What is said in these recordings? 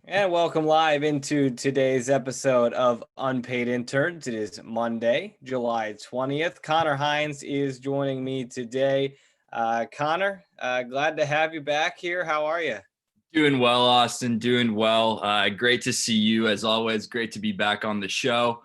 And welcome live into today's episode of Unpaid Interns. It is Monday, July 20th. Connor Hines is joining me today. Connor, glad to have you back here. How are you? Doing well, Austin. Doing well. Great to see you as always. Great to be back on the show.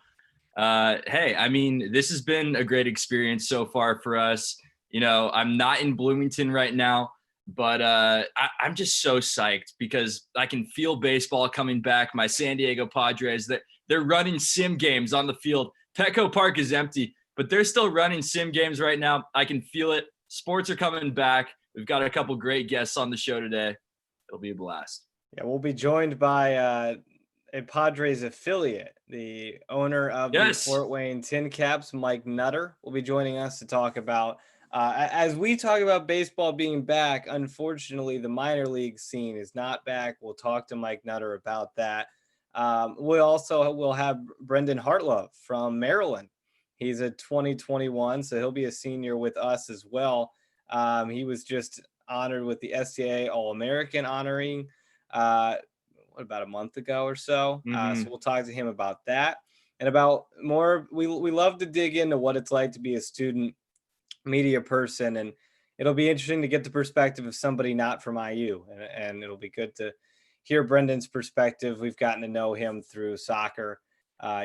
Hey, I mean, this has been a great experience so far for us. I'm not in Bloomington right now, but I'm just so psyched because I can feel baseball coming back. My San Diego Padres, they're running sim games on the field. Petco Park is empty, but they're still running sim games right now. I can feel it. Sports are coming back. We've got a couple great guests on the show today. It'll be a blast. Yeah, we'll be joined by a Padres affiliate, the owner of the Yes. Fort Wayne Tin Caps, Mike Nutter, will be joining us to talk about. As we talk about baseball being back, unfortunately, the minor league scene is not back. We'll talk to Mike Nutter about that. We also will have Brendan Hartlove from Maryland. He's a 2021, so he'll be a senior with us as well. He was just honored with the SCAA All-American honoring about a month ago or so. So we'll talk to him about that and about more. We love to dig into what it's like to be a student media person, and it'll be interesting to get the perspective of somebody not from IU, and it'll be good to hear Brendan's perspective. We've gotten to know him through soccer.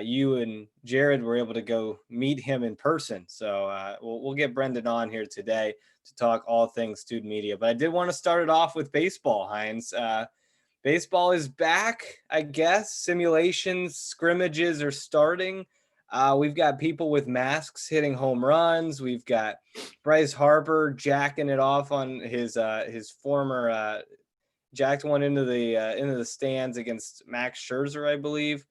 You and Jared were able to go meet him in person, so we'll get Brendan on here today to talk all things student media. But I did want to start it off with baseball, Hines. Baseball is back, I guess. Simulations, scrimmages are starting. We've got people with masks hitting home runs. We've got Bryce Harper jacking it off on his former jacked one into the stands against Max Scherzer, I believe.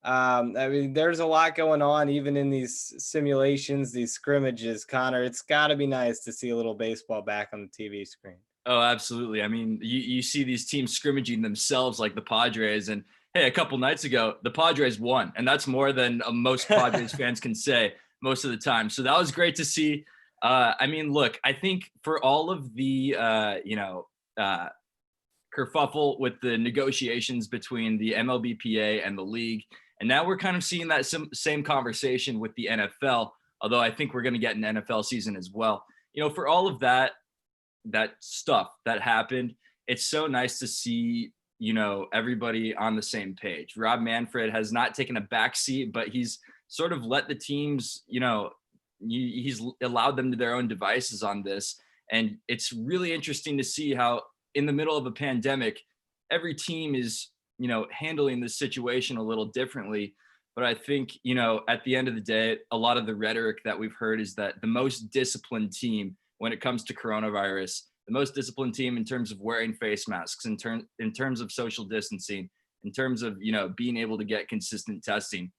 I mean, there's a lot going on even in these simulations, these scrimmages. Connor, it's got to be nice to see a little baseball back on the TV screen. Oh, absolutely. I mean, you see these teams scrimmaging themselves like the Padres. And hey, a couple nights ago, the Padres won. And that's more than most Padres fans can say most of the time. So that was great to see. I mean, look, I think for all of the, uh, kerfuffle with the negotiations between the MLBPA and the league. And now we're kind of seeing that same conversation with the NFL, although I think we're going to get an NFL season as well. For all of that stuff that happened, it's so nice to see, everybody on the same page. Rob Manfred has not taken a back seat, but he's sort of let the teams, he's allowed them to their own devices on this. And it's really interesting to see how in the middle of a pandemic, every team is, handling this situation a little differently. But I think, at the end of the day, a lot of the rhetoric that we've heard is that the most disciplined team when it comes to coronavirus, the most disciplined team in terms of wearing face masks, in terms of social distancing, in terms of, being able to get consistent testing,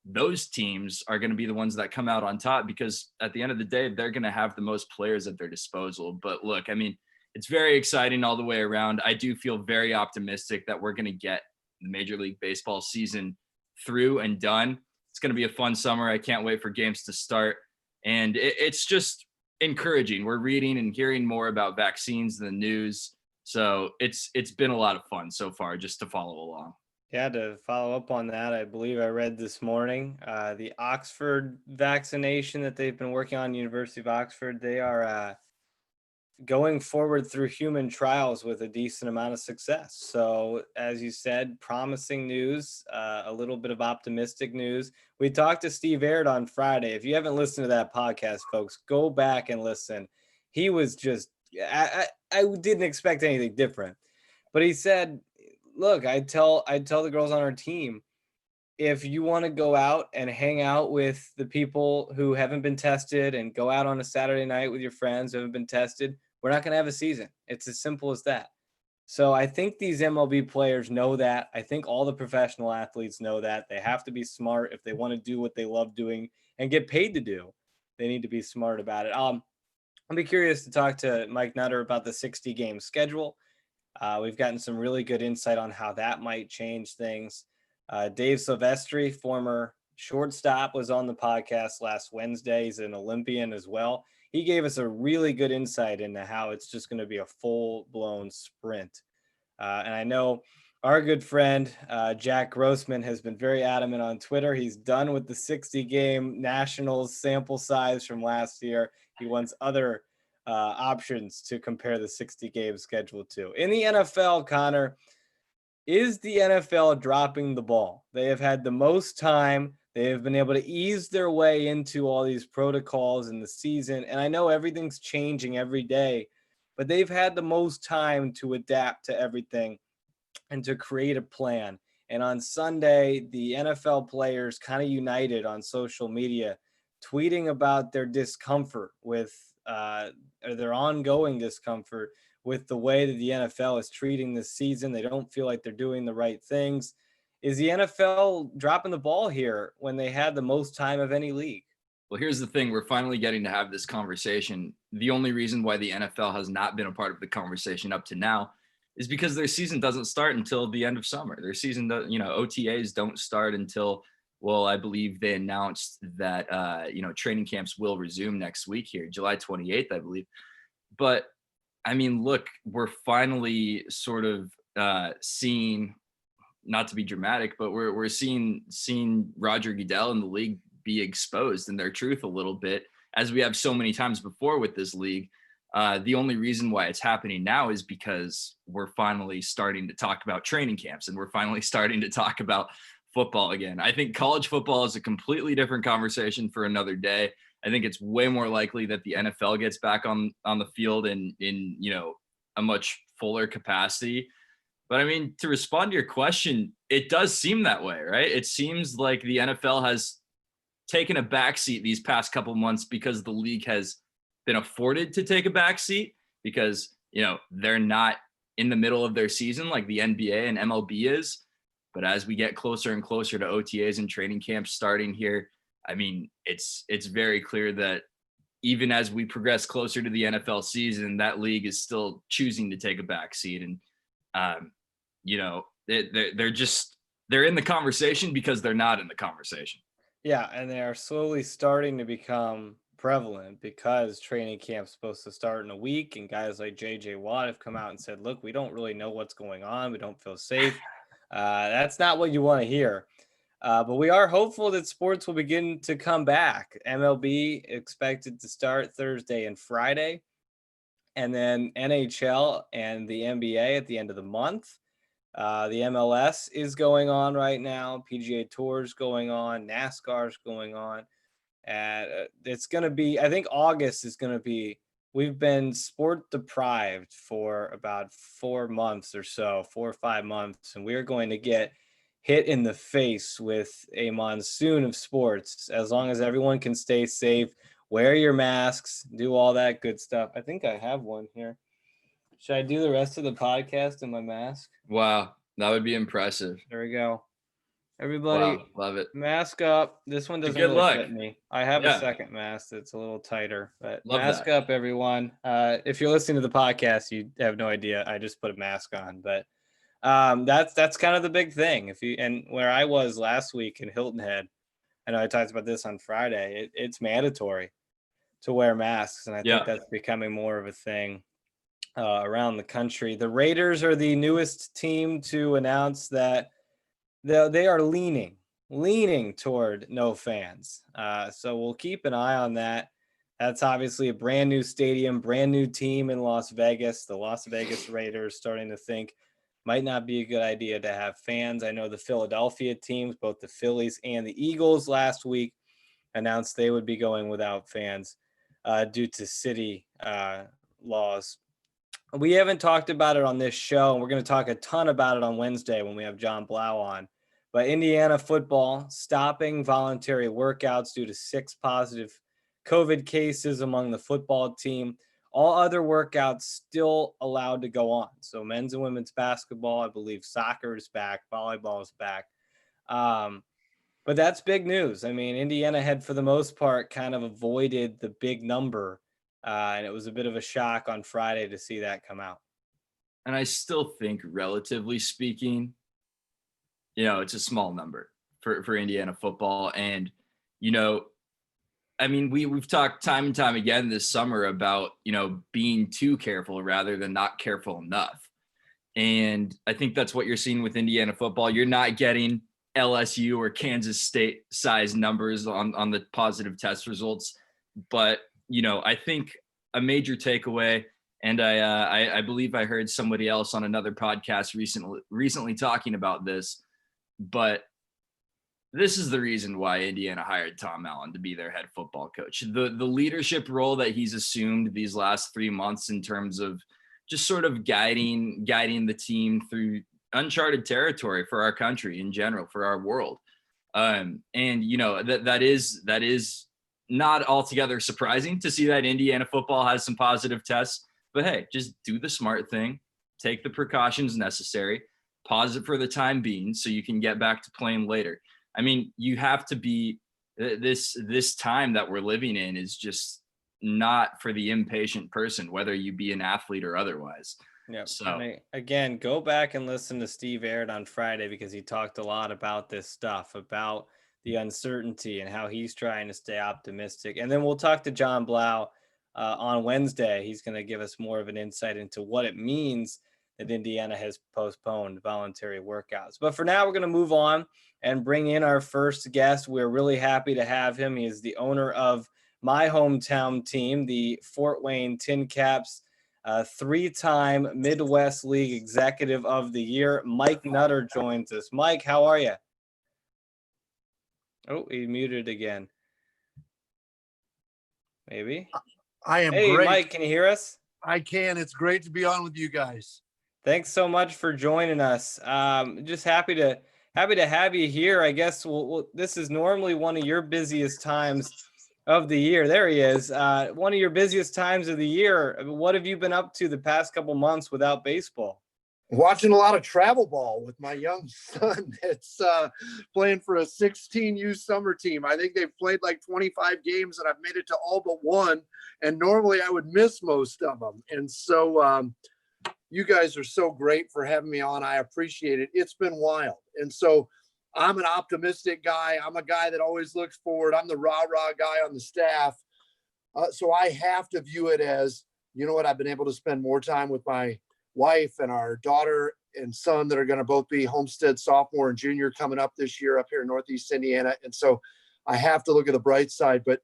those teams are going to be the ones that come out on top because at the end of the day, they're going to have the most players at their disposal. But look, I mean, it's very exciting all the way around. I do feel very optimistic that we're going to get the Major League Baseball season through and done. It's going to be a fun summer. I can't wait for games to start. And it's just encouraging. We're reading and hearing more about vaccines in the news. So it's been a lot of fun so far just to follow along. Yeah, to follow up on that, I believe I read this morning the Oxford vaccination that they've been working on, University of Oxford. They are going forward through human trials with a decent amount of success. So, as you said, promising news, a little bit of optimistic news. We talked to Steve Aird on Friday. If you haven't listened to that podcast, folks, go back and listen. He was just, I didn't expect anything different, but he said, look, I tell the girls on our team, if you want to go out and hang out with the people who haven't been tested and go out on a Saturday night with your friends who haven't been tested, we're not going to have a season. It's as simple as that. So I think these MLB players know that. I think all the professional athletes know that. They have to be smart if they want to do what they love doing and get paid to do. They need to be smart about it. I'll be curious to talk to Mike Nutter about the 60-game schedule. We've gotten some really good insight on how that might change things. Dave Silvestri, former shortstop, was on the podcast last Wednesday. He's an Olympian as well. He gave us a really good insight into how it's just going to be a full-blown sprint. And I know Our good friend Jack Grossman has been very adamant on Twitter. He's done with the 60-game Nationals sample size from last year. He wants other options to compare the 60-game schedule to. In the NFL, Connor, is the NFL dropping the ball? They have had the most time. They have been able to ease their way into all these protocols in the season. And I know everything's changing every day, but they've had the most time to adapt to everything and to create a plan. And on Sunday, the NFL players kind of united on social media, tweeting about their discomfort with or their ongoing discomfort with the way that the NFL is treating this season. They don't feel like they're doing the right things. Is the NFL dropping the ball here when they had the most time of any league? Well, here's the thing. We're finally getting to have this conversation. The only reason why the NFL has not been a part of the conversation up to now is because their season doesn't start until the end of summer. Their season, OTAs don't start until, well, I believe they announced that, training camps will resume next week here, July 28th, I believe. But I mean, look, we're finally sort of seeing, not to be dramatic, but we're seeing Roger Goodell and the league be exposed in their truth a little bit, as we have so many times before with this league. The only reason why it's happening now is because we're finally starting to talk about training camps and we're finally starting to talk about football again. I think college football is a completely different conversation for another day. I think it's way more likely that the NFL gets back on the field in a much fuller capacity. But I mean, to respond to your question, it does seem that way, right? It seems like the NFL has taken a backseat these past couple months because the league has been afforded to take a backseat because, they're not in the middle of their season like the NBA and MLB is. But as we get closer and closer to OTAs and training camps starting here, I mean, it's very clear that even as we progress closer to the NFL season, that league is still choosing to take a backseat. And, they're in the conversation because they're not in the conversation. Yeah, and they are slowly starting to become prevalent because training camp's supposed to start in a week, and guys like JJ Watt have come out and said, look, we don't really know what's going on. We don't feel safe. That's not what you want to hear. But we are hopeful that sports will begin to come back. MLB expected to start Thursday and Friday, and then NHL and the NBA at the end of the month. The MLS is going on right now. PGA Tour's going on. NASCAR's going on. And it's going to be, I think August is going to be, we've been sport deprived for about 4 months or so, 4 or 5 months. And we're going to get hit in the face with a monsoon of sports as long as everyone can stay safe, wear your masks, do all that good stuff. I think I have one here. Should I do the rest of the podcast in my mask? Wow, that would be impressive. There we go. Everybody, wow, love it. Mask up. This one doesn't Good really luck. fit me. I have a second mask that's a little tighter, but Love mask that. up, everyone. If you're listening to the podcast, you have no idea. I just put a mask on, but that's kind of the big thing. And where I was last week in Hilton Head, I know I talked about this on Friday. It's mandatory to wear masks, and I think that's becoming more of a thing around the country. The Raiders are the newest team to announce that they are leaning toward no fans. So we'll keep an eye on that. That's obviously a brand new stadium, brand new team in Las Vegas. The Las Vegas Raiders starting to think might not be a good idea to have fans. I know the Philadelphia teams, both the Phillies and the Eagles last week, announced they would be going without fans due to city laws. We haven't talked about it on this show, and we're going to talk a ton about it on Wednesday when we have John Blau on. But Indiana football stopping voluntary workouts due to 6 positive COVID cases among the football team. All other workouts still allowed to go on. So men's and women's basketball, I believe soccer is back, volleyball is back. But that's big news. I mean, Indiana had, for the most part, kind of avoided the big number. And it was a bit of a shock on Friday to see that come out. And I still think, relatively speaking, it's a small number for Indiana football. And, I mean, we've talked time and time again this summer about, being too careful rather than not careful enough. And I think that's what you're seeing with Indiana football. You're not getting LSU or Kansas State size numbers on the positive test results. But, I think a major takeaway, and I believe I heard somebody else on another podcast recently talking about this, but this is the reason why Indiana hired Tom Allen to be their head football coach. The leadership role that he's assumed these last 3 months in terms of just sort of guiding the team through uncharted territory for our country in general, for our world. And that is not altogether surprising to see that Indiana football has some positive tests. But hey, just do the smart thing, take the precautions necessary, pause it for the time being so you can get back to playing later. I mean, you have to be this time that we're living in is just not for the impatient person, whether you be an athlete or otherwise. Yeah. So Again, go back and listen to Steve Aird on Friday, because he talked a lot about this stuff, about the uncertainty and how he's trying to stay optimistic. And then we'll talk to John Blau on Wednesday. He's going to give us more of an insight into what it means that Indiana has postponed voluntary workouts. But for now, we're going to move on and bring in our first guest. We're really happy to have him. He is the owner of my hometown team, the Fort Wayne Tin Caps, 3-time Midwest League Executive of the Year. Mike Nutter joins us. Mike, how are you? Oh, he muted again. Maybe. I am Hey, great. Mike, can you hear us? I can. It's great to be on with you guys. Thanks so much for joining us. Just happy to have you here. I guess this is normally one of your busiest times of the year. There he is. One of your busiest times of the year. What have you been up to the past couple months without baseball? Watching a lot of travel ball with my young son. It's playing for a 16U summer team. I think they've played like 25 games and I've made it to all but one. And normally I would miss most of them. And so you guys are so great for having me on. I appreciate it. It's been wild. And so I'm an optimistic guy. I'm a guy that always looks forward. I'm the rah-rah guy on the staff. So I have to view it as, you know what, I've been able to spend more time with my wife and our daughter and son that are going to both be Homestead sophomore and junior coming up this year up here in Northeast Indiana. And so I have to look at the bright side, but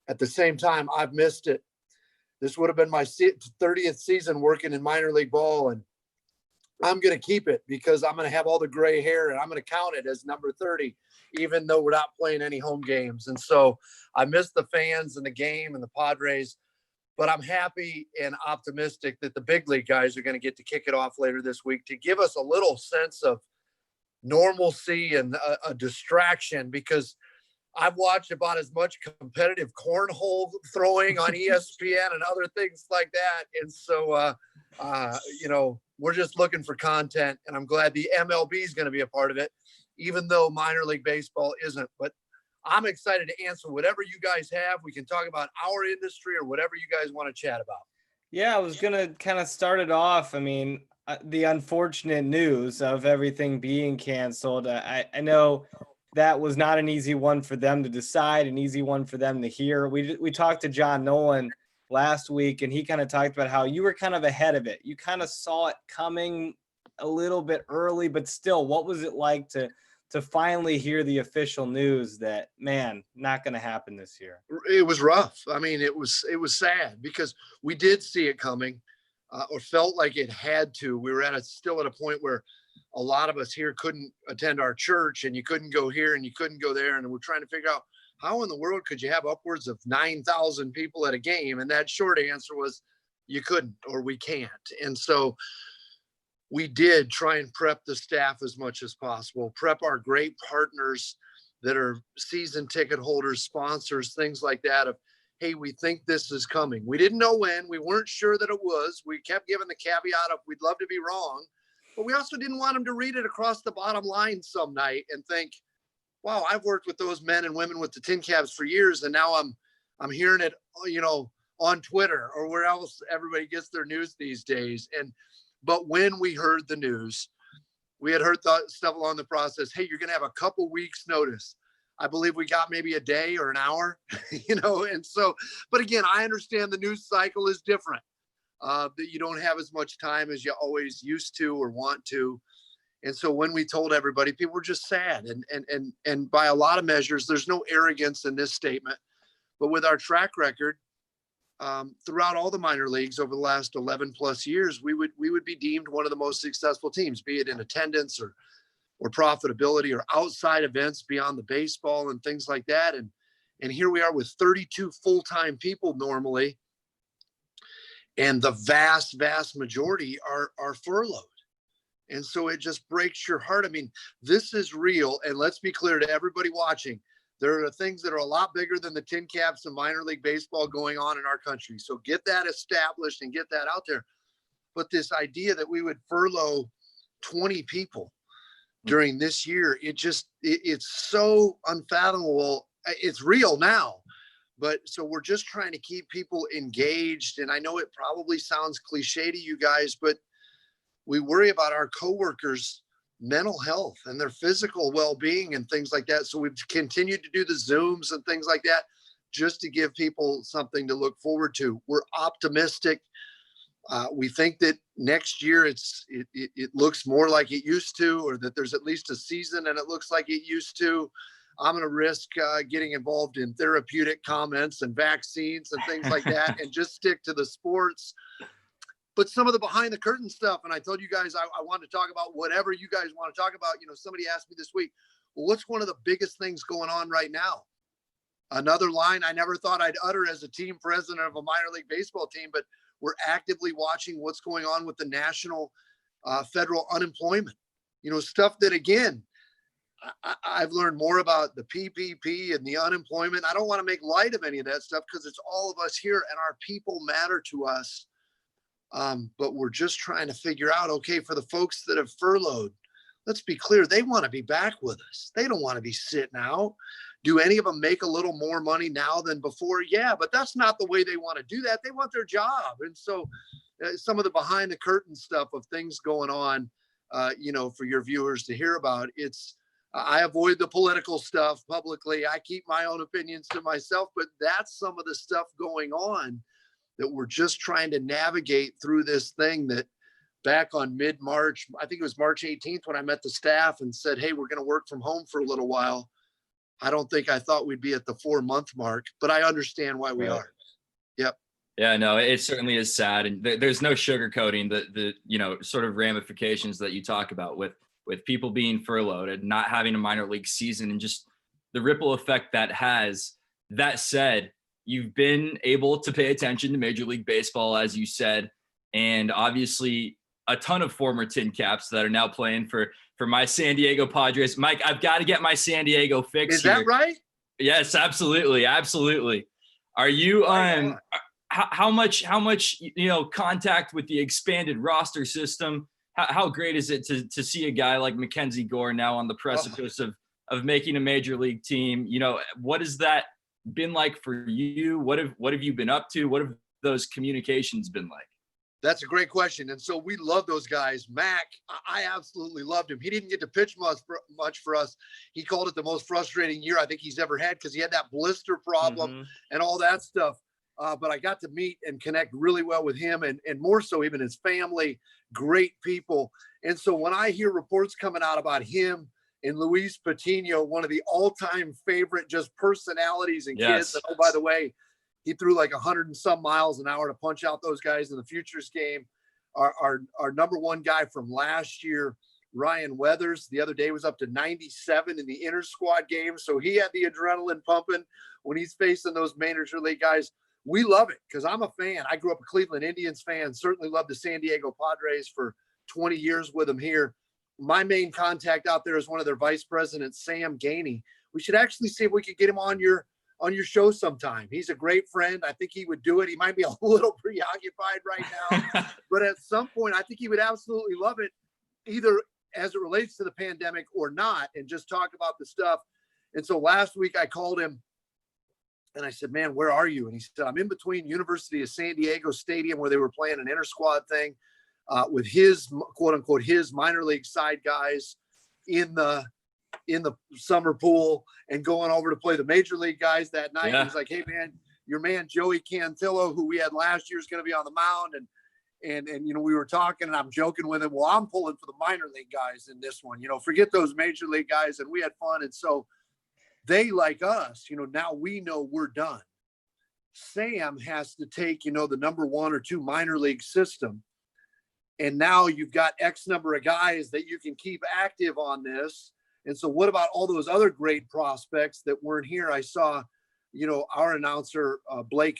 at the same time, I've missed it. This would have been my 30th season working in minor league ball, and I'm going to keep it because I'm going to have all the gray hair and I'm going to count it as number 30, even though we're not playing any home games. And so I miss the fans and the game and the Padres, but I'm happy and optimistic that the big league guys are going to get to kick it off later this week to give us a little sense of normalcy and a distraction, because I've watched about as much competitive cornhole throwing on ESPN and other things like that. And so, we're just looking for content, and I'm glad the MLB is going to be a part of it, even though minor league baseball isn't. But I'm excited to answer whatever you guys have. We can talk about our industry or whatever you guys want to chat about. Yeah, I was going to kind of start it off. I mean, the unfortunate news of everything being canceled. I know that was not an easy one for them to decide, an easy one for them to hear. We talked to John Nolan last week, and he kind of talked about how you were kind of ahead of it. You kind of saw it coming a little bit early, but still, what was it like to finally hear the official news that, man, not going to happen this year? It was rough. I mean, it was sad because we did see it coming, or felt like it had to. We were still at a point where a lot of us here couldn't attend our church, and you couldn't go here and you couldn't go there. And we're trying to figure out, how in the world could you have upwards of 9,000 people at a game? And that short answer was, you couldn't, or we can't. And so we did try and prep the staff as much as possible, prep our great partners that are season ticket holders, sponsors, things like that, of, hey, we think this is coming. We didn't know when. We weren't sure that it was. We kept giving the caveat of, we'd love to be wrong. But we also didn't want them to read it across the bottom line some night and think, wow, I've worked with those men and women with the Tin Caps for years, and now I'm hearing it, on Twitter or where else everybody gets their news these days. But when we heard the news, we had heard stuff along the process. Hey, you're going to have a couple weeks notice. I believe we got maybe a day or an hour, and so, but again, I understand the news cycle is different. that you don't have as much time as you always used to or want to. And so when we told everybody, people were just sad. And by a lot of measures, there's no arrogance in this statement. But with our track record, throughout all the minor leagues over the last 11 plus years, we would be deemed one of the most successful teams, be it in attendance or profitability or outside events beyond the baseball and things like that. And here we are with 32 full-time people normally. And the vast majority are furloughed. And so it just breaks your heart. I mean, this is real. And let's be clear to everybody watching, there are things that are a lot bigger than the tin caps of minor league baseball going on in our country. So get that established and get that out there. But this idea that we would furlough 20 people during this year, it's so unfathomable. It's real now. But so we're just trying to keep people engaged. And I know it probably sounds cliche to you guys, but we worry about our coworkers' mental health and their physical well-being and things like that. So we've continued to do the Zooms and things like that just to give people something to look forward to. We're optimistic. We think that next year it looks more like it used to, or that there's at least a season and it looks like it used to. I'm going to risk getting involved in therapeutic comments and vaccines and things like that and just stick to the sports. But some of the behind the curtain stuff, and I told you guys I wanted to talk about whatever you guys want to talk about. You know, somebody asked me this week, well, what's one of the biggest things going on right now? Another line I never thought I'd utter as a team president of a minor league baseball team, but we're actively watching what's going on with the national federal unemployment. You know, stuff that, again, I've learned more about the PPP and the unemployment. I don't want to make light of any of that stuff because it's all of us here and our people matter to us. But we're just trying to figure out, okay, for the folks that have furloughed, let's be clear, they want to be back with us. They don't want to be sitting out. Do any of them make a little more money now than before? Yeah, but that's not the way they want to do that. They want their job. And so some of the behind the curtain stuff of things going on, you know, for your viewers to hear about, I avoid the political stuff publicly. I keep my own opinions to myself, but that's some of the stuff going on that we're just trying to navigate through this thing. That back on mid-March, I think it was March 18th when I met the staff and said, hey, we're going to work from home for a little while. I don't think I thought we'd be at the 4-month mark, but I understand why we are. Yep. Yeah, no, it certainly is sad. And there's no sugarcoating the, you know, sort of ramifications that you talk about with people being furloughed and not having a minor league season and just the ripple effect that has. That said, you've been able to pay attention to Major League Baseball, as you said, and obviously a ton of former tin caps that are now playing for my San Diego Padres. Mike, I've got to get my San Diego fix. Is that right? Yes, absolutely. Absolutely. Are you, how much, you know, contact with the expanded roster system? How great is it to see a guy like Mackenzie Gore now on the precipice of making a major league team? You know, what has that been like for you? What have you been up to? What have those communications been like? That's a great question. And so we love those guys. Mac, I absolutely loved him. He didn't get to pitch much for us. He called it the most frustrating year I think he's ever had because he had that blister problem and all that stuff. But I got to meet and connect really well with him and more so even his family, great people. And so when I hear reports coming out about him and Luis Patino, one of the all-time favorite just personalities and kids. And, oh, by the way, he threw like 100 and some miles an hour to punch out those guys in the Futures game. Our number one guy from last year, Ryan Weathers, the other day was up to 97 in the inter squad game. So he had the adrenaline pumping when he's facing those major league guys. We love it because I'm a fan. I grew up a Cleveland Indians fan, certainly loved the San Diego Padres for 20 years with them here. My main contact out there is one of their vice presidents, Sam Gainey. We should actually see if we could get him on your show sometime. He's a great friend. I think he would do it. He might be a little preoccupied right now, but at some point, I think he would absolutely love it, either as it relates to the pandemic or not, and just talk about the stuff. And so last week I called him and I said, man, where are you? And he said, I'm in between University of San Diego Stadium where they were playing an inter squad thing with his quote unquote, his minor league side guys in the summer pool and going over to play the major league guys that night. Yeah. He's like, hey man, your man, Joey Cantillo, who we had last year, is going to be on the mound. And we were talking, and I'm joking with him. Well, I'm pulling for the minor league guys in this one. Forget those major league guys, and we had fun. And so they, like us, now we know we're done. Sam has to take, the number 1 or 2 minor league system. And now you've got X number of guys that you can keep active on this. And so what about all those other great prospects that weren't here? I saw, our announcer, Blake,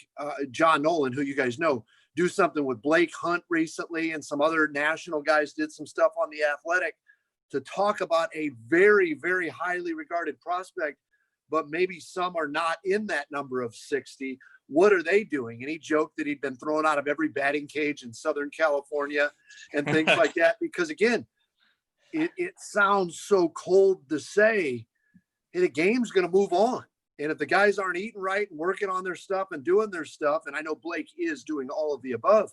John Nolan, who you guys know, do something with Blake Hunt recently, and some other national guys did some stuff on The Athletic to talk about a very, very highly regarded prospect, but maybe some are not in that number of 60. What are they doing? And he joked that he'd been thrown out of every batting cage in Southern California and things like that. Because again, it sounds so cold to say, hey, the game's going to move on. And if the guys aren't eating right and working on their stuff and doing their stuff, and I know Blake is doing all of the above,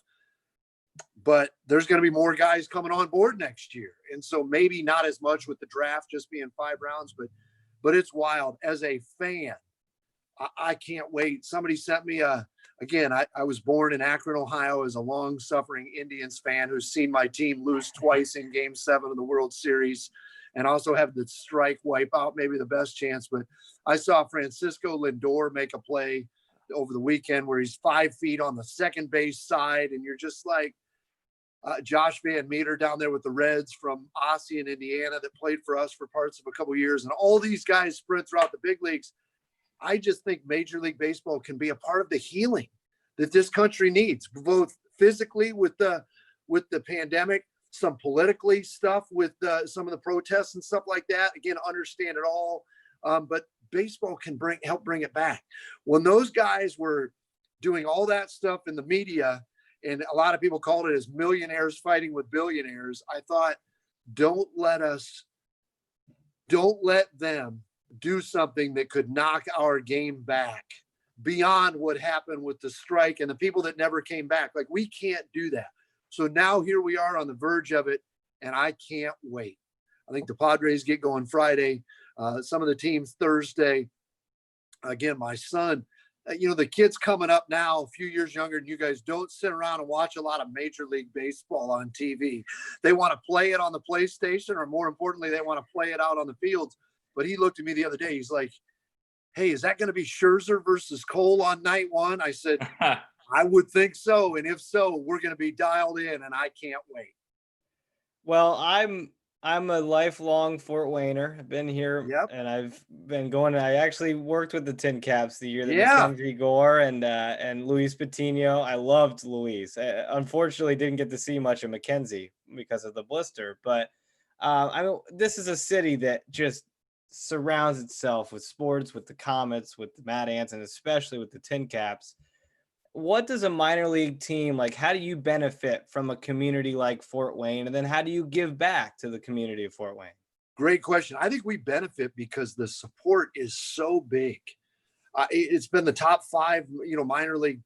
but there's going to be more guys coming on board next year. And so maybe not as much with the draft just being 5 rounds, but it's wild. As a fan, I can't wait. Somebody sent me again, I was born in Akron, Ohio, as a long-suffering Indians fan who's seen my team lose twice in Game 7 of the World Series, and also have the strike wipe out maybe the best chance. But I saw Francisco Lindor make a play over the weekend where he's 5 feet on the second base side, and you're just like, Josh Van Meter down there with the Reds from Aussie in Indiana that played for us for parts of a couple of years, and all these guys spread throughout the big leagues. I just think Major League Baseball can be a part of the healing that this country needs, both physically with the pandemic, some politically stuff with some of the protests and stuff like that. Again, understand it all, but baseball can help bring it back. When those guys were doing all that stuff in the media, and a lot of people called it as millionaires fighting with billionaires, I thought, don't let them do something that could knock our game back beyond what happened with the strike and the people that never came back. Like, we can't do that. So now here we are on the verge of it, and I can't wait. I think the Padres get going Friday. Some of the teams Thursday. Again, my son, the kids coming up now, a few years younger than you guys, don't sit around and watch a lot of Major League Baseball on TV. They want to play it on the PlayStation, or more importantly, they want to play it out on the fields. But he looked at me the other day. He's like, hey, is that going to be Scherzer versus Cole on night 1? I said, I would think so. And if so, we're going to be dialed in, and I can't wait. Well, I'm a lifelong Fort Wayner. I've been here, and I've been going. I actually worked with the Tin Caps the year that Mackenzie Gore and Luis Patino. I loved Luis. I unfortunately didn't get to see much of Mackenzie because of the blister. But this is a city that just surrounds itself with sports, with the Comets, with the Mad Ants, and especially with the Tin Caps. What does a minor league team, like, how do you benefit from a community like Fort Wayne? And then how do you give back to the community of Fort Wayne? Great question. I think we benefit because the support is so big. It's been the top 5, minor league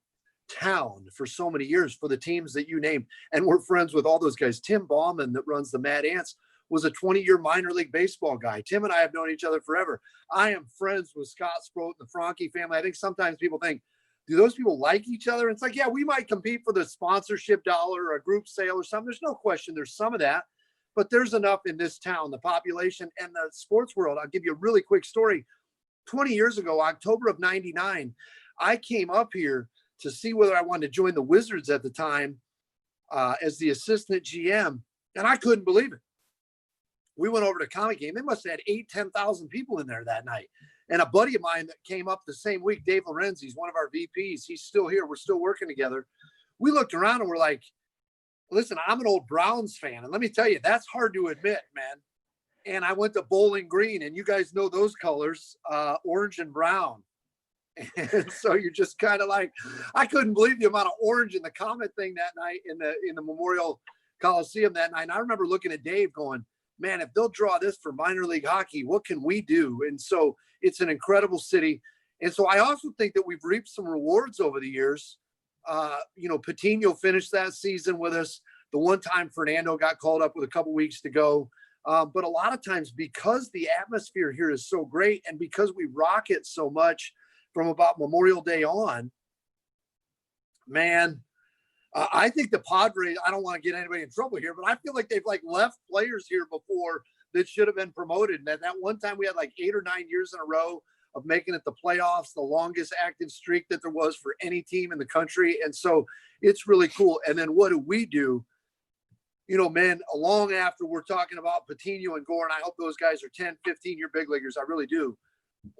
town for so many years for the teams that you named. And we're friends with all those guys. Tim Bauman, that runs the Mad Ants, was a 20-year minor league baseball guy. Tim and I have known each other forever. I am friends with Scott Sproat and the Franke family. I think sometimes people think, do those people like each other? And it's like, yeah, we might compete for the sponsorship dollar or a group sale or something. There's no question there's some of that, but there's enough in this town, the population and the sports world. I'll give you a really quick story. 20 years ago, October of 99, I came up here to see whether I wanted to join the Wizards at the time as the assistant GM, and I couldn't believe it. We went over to Comic Game. They must have had 10,000 people in there that night. And a buddy of mine that came up the same week, Dave Lorenzi, he's one of our VPs. He's still here. We're still working together. We looked around and we're like, listen, I'm an old Browns fan. And let me tell you, that's hard to admit, man. And I went to Bowling Green, and you guys know those colors, orange and brown. And so you're just kind of like, I couldn't believe the amount of orange in the Comet thing that night in the Memorial Coliseum that night. And I remember looking at Dave going, man, if they'll draw this for minor league hockey, what can we do? And so it's an incredible city. And so I also think that we've reaped some rewards over the years. Patino finished that season with us. The one time Fernando got called up with a couple weeks to go. But a lot of times, because the atmosphere here is so great and because we rock it so much from about Memorial Day on, man, I think the Padres, I don't want to get anybody in trouble here, but I feel like they've like left players here before that should have been promoted. And that one time we had like 8 or 9 years in a row of making it the playoffs, the longest active streak that there was for any team in the country. And so it's really cool. And then what do we do? You know, man, long after we're talking about Patino and Gore, and I hope those guys are 10, 15-year big leaguers. I really do.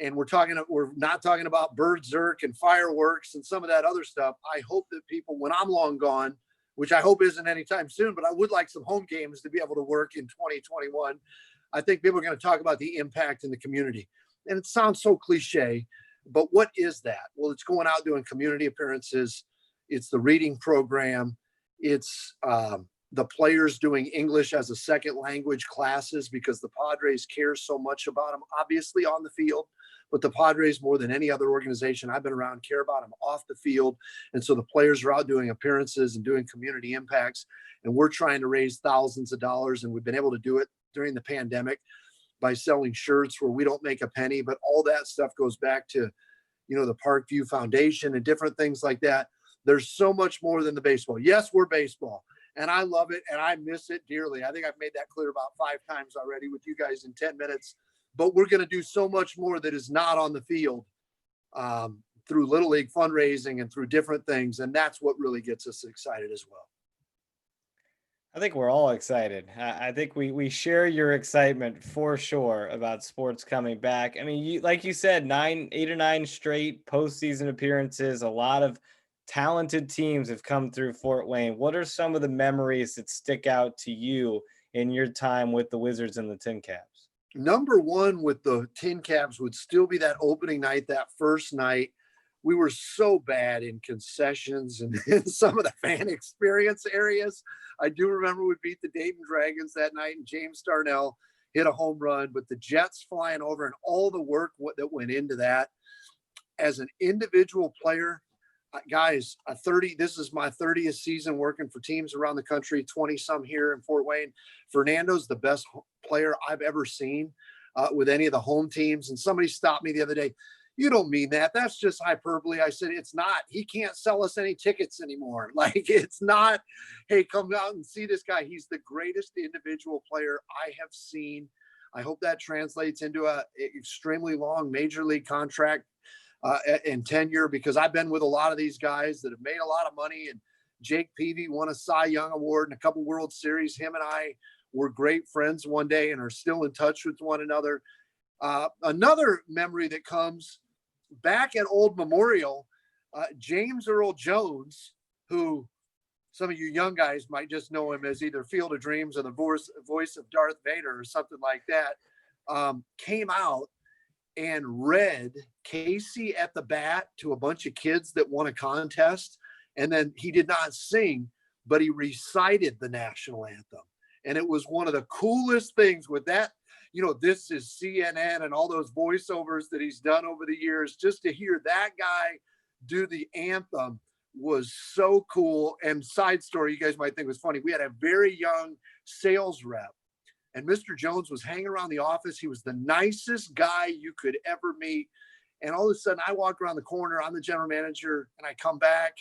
And we're not talking about Bird Zerk and fireworks and some of that other stuff. I hope that people, when I'm long gone, which I hope isn't anytime soon, but I would like some home games to be able to work in 2021. I think people are going to talk about the impact in the community. And it sounds so cliche, but what is that? Well, it's going out doing community appearances. It's the reading program. It's the players doing English as a second language classes, because the Padres care so much about them, obviously on the field, but the Padres, more than any other organization I've been around, care about them off the field. And so the players are out doing appearances and doing community impacts. And we're trying to raise thousands of dollars. And we've been able to do it during the pandemic by selling shirts where we don't make a penny, but all that stuff goes back to, you know, the Parkview Foundation and different things like that. There's so much more than the baseball. Yes, we're baseball. And I love it, and I miss it dearly. I think I've made that clear about 5 times already with you guys in 10 minutes. But we're going to do so much more that is not on the field through Little League fundraising and through different things. And that's what really gets us excited as well. I think we're all excited. I think we share your excitement for sure about sports coming back. I mean, like you said, 8 or 9 straight postseason appearances, a lot of talented teams have come through Fort Wayne. What are some of the memories that stick out to you in your time with the Wizards and the Tin Caps? Number one with the Tin Caps would still be that opening night, that first night. We were so bad in concessions and in some of the fan experience areas. I do remember we beat the Dayton Dragons that night, and James Darnell hit a home run, but the Jets flying over and all the work that went into that. As an individual player, guys, this is my 30th season working for teams around the country, 20 some here in Fort Wayne. Fernando's the best player I've ever seen with any of the home teams. And somebody stopped me the other day. You don't mean that. That's just hyperbole. I said, it's not. He can't sell us any tickets anymore. Like, it's not, hey, come out and see this guy. He's the greatest individual player I have seen. I hope that translates into a extremely long major league contract and tenure, because I've been with a lot of these guys that have made a lot of money. And Jake Peavy won a Cy Young Award and a couple World Series. Him and I were great friends one day and are still in touch with one another. Another memory that comes back at Old Memorial, James Earl Jones, who some of you young guys might just know him as either Field of Dreams or the voice of Darth Vader or something like that, came out and read Casey at the Bat to a bunch of kids that won a contest. And then he did not sing, but he recited the national anthem. And it was one of the coolest things with that. You know, this is CNN and all those voiceovers that he's done over the years. Just to hear that guy do the anthem was so cool. And side story, you guys might think was funny. We had a very young sales rep, and Mr. Jones was hanging around the office. He was the nicest guy you could ever meet. And all of a sudden I walk around the corner, I'm the general manager, and I come back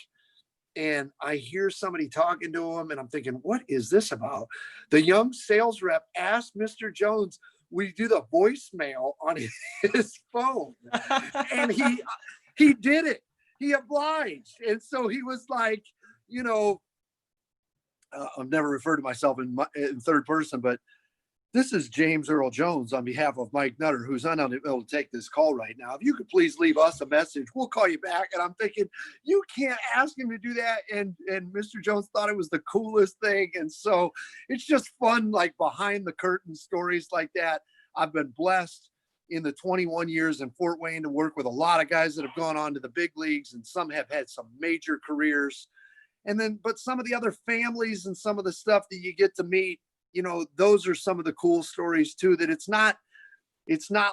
and I hear somebody talking to him, and I'm thinking, what is this about? The young sales rep asked Mr. Jones, we do the voicemail on his phone. And he did it. He obliged. And so he was like, you know, I've never referred to myself in third person, but this is James Earl Jones on behalf of Mike Nutter, who's unable to take this call right now. If you could please leave us a message, we'll call you back. And I'm thinking, you can't ask him to do that. And Mr. Jones thought it was the coolest thing. And so it's just fun, like behind the curtain stories like that. I've been blessed in the 21 years in Fort Wayne to work with a lot of guys that have gone on to the big leagues, and some have had some major careers. And then, but some of the other families and some of the stuff that you get to meet, you know, those are some of the cool stories too, that it's not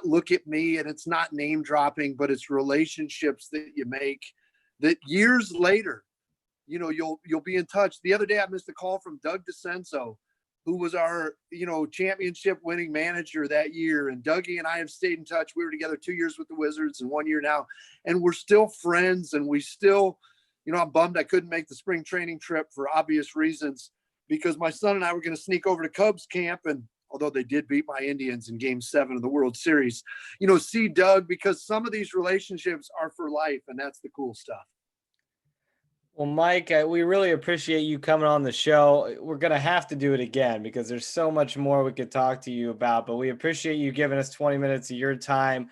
look at me and it's not name dropping, but it's relationships that you make that years later, you know, you'll be in touch. The other day I missed a call from Doug DeCenso, who was our, you know, championship winning manager that year. And Dougie and I have stayed in touch. We were together 2 years with the Wizards and 1 year now, and we're still friends, and we still, I'm bummed I couldn't make the spring training trip for obvious reasons, because my son and I were going to sneak over to Cubs camp. And although they did beat my Indians in Game 7 of the World Series, see Doug, because some of these relationships are for life, and that's the cool stuff. Well, Mike, we really appreciate you coming on the show. We're going to have to do it again because there's so much more we could talk to you about, but we appreciate you giving us 20 minutes of your time.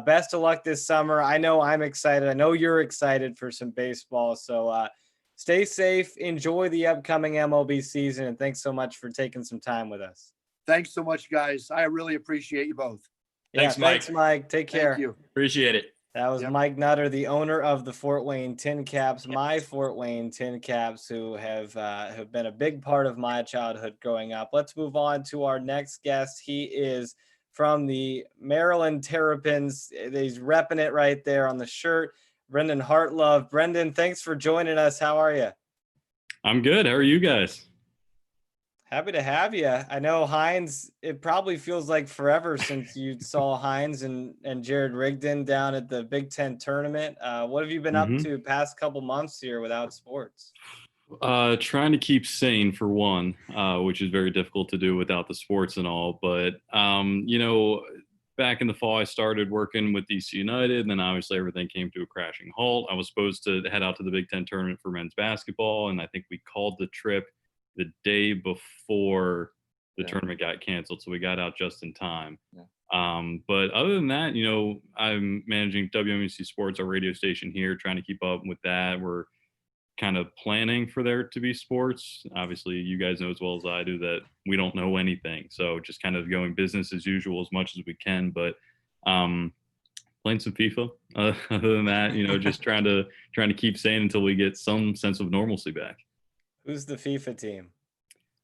Best of luck this summer. I know I'm excited. I know you're excited for some baseball. So stay safe. Enjoy the upcoming MLB season. And thanks so much for taking some time with us. Thanks so much, guys. I really appreciate you both. Thanks, Mike. Thanks, Mike. Take care. Thank you. Appreciate it. That was Mike Nutter, the owner of the Fort Wayne Tin Caps, my Fort Wayne Tin Caps, who have been a big part of my childhood growing up. Let's move on to our next guest. He is from the Maryland Terrapins. He's repping it right there on the shirt. Brendan Hartlove. Brendan, thanks for joining us. How are you? I'm good. How are you guys? Happy to have you. I know Hines, it probably feels like forever since you saw Hines and Jared Rigdon down at the Big Ten tournament. What have you been up to past couple months here without sports? Trying to keep sane for one, which is very difficult to do without the sports and all. But, back in the fall, I started working with DC United, and then obviously everything came to a crashing halt. I was supposed to head out to the Big Ten tournament for men's basketball, and I think we called the trip the day before the tournament got canceled. So we got out just in time. But other than that, I'm managing WMUC Sports, our radio station here, trying to keep up with that. We're kind of planning for there to be sports. Obviously, you guys know as well as I do that we don't know anything. So just kind of going business as usual as much as we can. But playing some FIFA. Other than that, just trying to keep sane until we get some sense of normalcy back. Who's the FIFA team?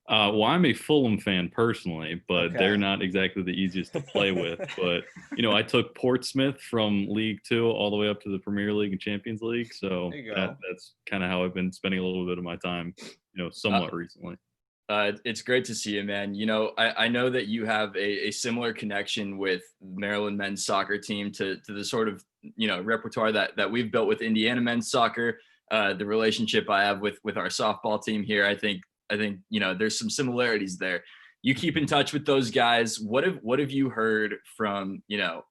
Well, I'm a Fulham fan personally, but they're not exactly the easiest to play with. But, I took Portsmouth from League Two all the way up to the Premier League and Champions League. So that's kind of how I've been spending a little bit of my time, somewhat recently. It's great to see you, man. I know that you have a similar connection with Maryland men's soccer team to the sort of, repertoire that we've built with Indiana men's soccer. The relationship I have with our softball team here, I think, there's some similarities there. You keep in touch with those guys. What have you heard from,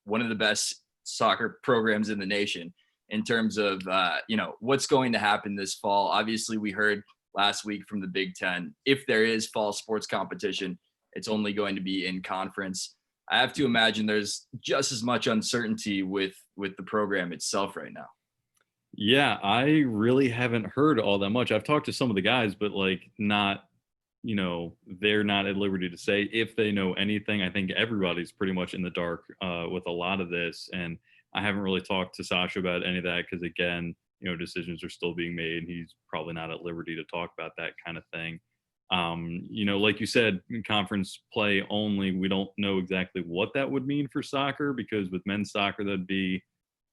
one of the best soccer programs in the nation in terms of, what's going to happen this fall? Obviously, we heard last week from the Big Ten, if there is fall sports competition, it's only going to be in conference. I have to imagine there's just as much uncertainty with the program itself right now. Yeah, I really haven't heard all that much. I've talked to some of the guys, but not, they're not at liberty to say if they know anything. I think everybody's pretty much in the dark with a lot of this. And I haven't really talked to Sasha about any of that because, again, decisions are still being made. He's probably not at liberty to talk about that kind of thing. Like you said, conference play only, we don't know exactly what that would mean for soccer, because with men's soccer, that'd be